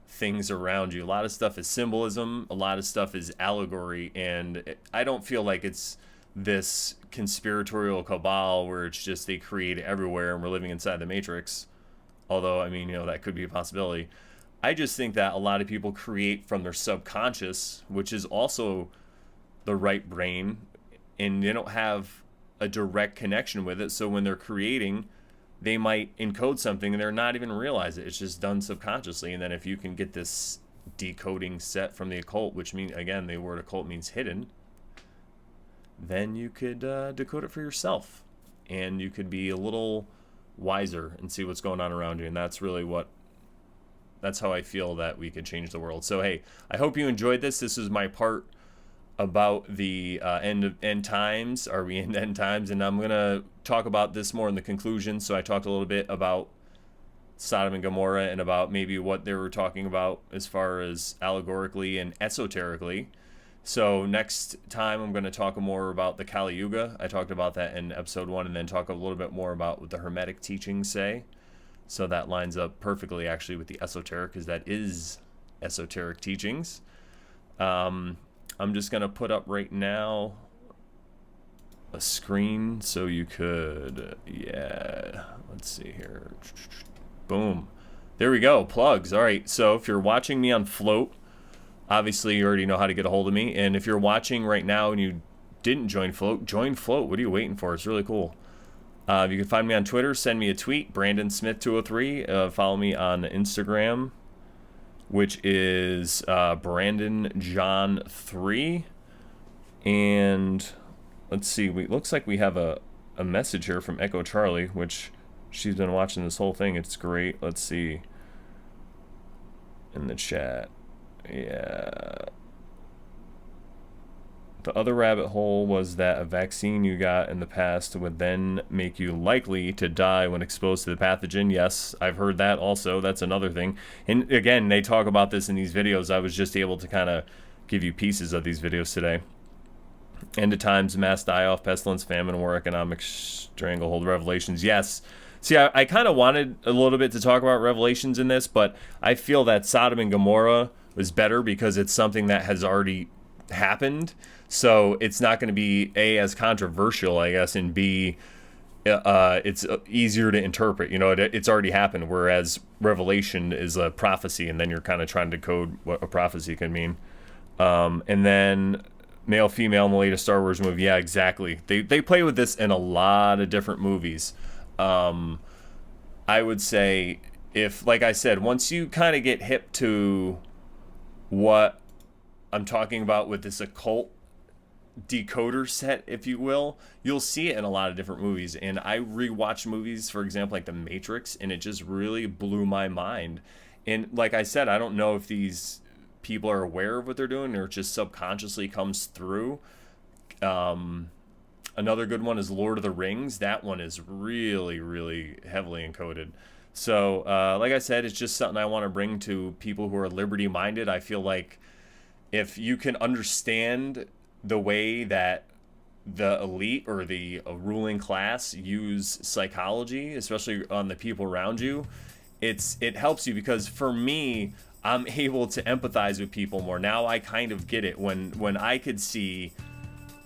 things around you. A lot of stuff is symbolism, a lot of stuff is allegory, and I don't feel like it's this conspiratorial cabal where it's just they create it everywhere and we're living inside the Matrix. Although, I mean, that could be a possibility. I just think that a lot of people create from their subconscious, which is also the right brain, and they don't have a direct connection with it. So when they're creating, they might encode something and they're not even realize it. It's just done subconsciously. And then if you can get this decoding set from the occult, which means, again, the word occult means hidden, then you could decode it for yourself, and you could be a little wiser and see what's going on around you. And that's how I feel that we could change the world. So hey, I hope you enjoyed this. This is my part about the end times. Are we in end times? And I'm gonna talk about this more in the conclusion. So I talked a little bit about Sodom and Gomorrah and about maybe what they were talking about as far as allegorically and esoterically. So next time I'm going to talk more about the Kali Yuga. I talked about that in episode 1, and then talk a little bit more about what the Hermetic teachings say. So that lines up perfectly actually with the esoteric, because that is esoteric teachings. I'm just going to put up right now a screen so you could, let's see here. Boom. There we go. Plugs. All right. So if you're watching me on Float, obviously, you already know how to get a hold of me. And if you're watching right now and you didn't join Float, join Float. What are you waiting for? It's really cool. You can find me on Twitter. Send me a tweet, Brandon Smith 203. Follow me on Instagram, which is Brandon John 3. And let's see. Looks like we have a message here from Echo Charlie, which she's been watching this whole thing. It's great. Let's see. In the chat. Yeah. The other rabbit hole was that a vaccine you got in the past would then make you likely to die when exposed to the pathogen. Yes, I've heard that also. That's another thing. And again, they talk about this in these videos. I was just able to kind of give you pieces of these videos today. End of times, mass die-off, pestilence, famine, war, economic stranglehold, revelations. Yes. See, I kind of wanted a little bit to talk about revelations in this, but I feel that Sodom and Gomorrah was better because it's something that has already happened. So it's not going to be A, as controversial, I guess, and B, it's easier to interpret. It's already happened, whereas Revelation is a prophecy, and then you're kind of trying to code what a prophecy can mean. And then male, female in the latest Star Wars movie. Yeah, exactly. They play with this in a lot of different movies. I would say if, like I said, once you kind of get hip to what I'm talking about with this occult decoder set, if you will, you'll see it in a lot of different movies. And I rewatched movies, for example, like The Matrix, and it just really blew my mind. And like I said, I don't know if these people are aware of what they're doing or it just subconsciously comes through. Another good one is Lord of the Rings. That one is really, really heavily encoded. So, like I said, it's just something I want to bring to people who are liberty-minded. I feel like if you can understand the way that the elite or the ruling class use psychology, especially on the people around you, it helps you, because for me, I'm able to empathize with people more. Now I kind of get it when I could see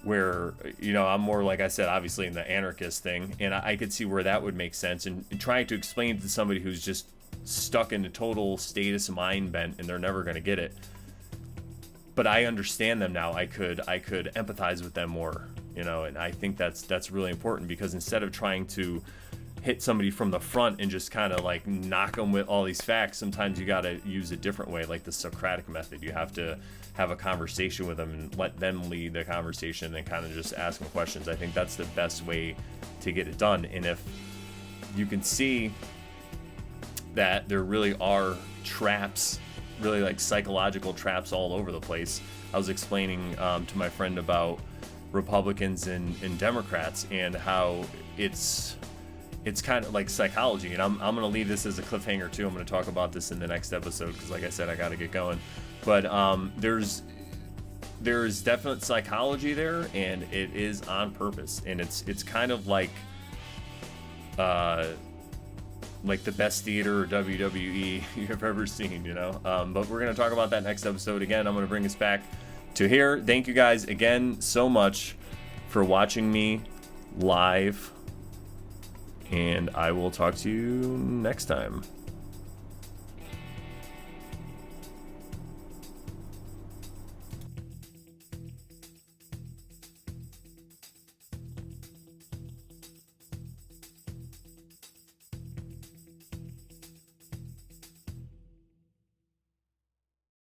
where, I'm more, like I said, obviously in the anarchist thing, and I could see where that would make sense, and trying to explain to somebody who's just stuck in a total status mind bent and they're never going to get it. But I understand them now. I could empathize with them more, and I think that's really important, because instead of trying to hit somebody from the front and just kind of like knock them with all these facts, sometimes you got to use a different way, like the Socratic method. You have to have a conversation with them and let them lead the conversation and kind of just ask them questions. I think that's the best way to get it done. And if you can see that there really are traps, really like psychological traps all over the place. I was explaining to my friend about Republicans and Democrats and how it's it's kind of like psychology, and I'm going to leave this as a cliffhanger too. I'm going to talk about this in the next episode because, like I said, I got to get going. But there's definite psychology there, and it is on purpose, and it's kind of like the best theater or WWE you've ever seen, you know. But we're going to talk about that next episode. Again, I'm going to bring us back to here. Thank you guys again so much for watching me live, and I will talk to you next time.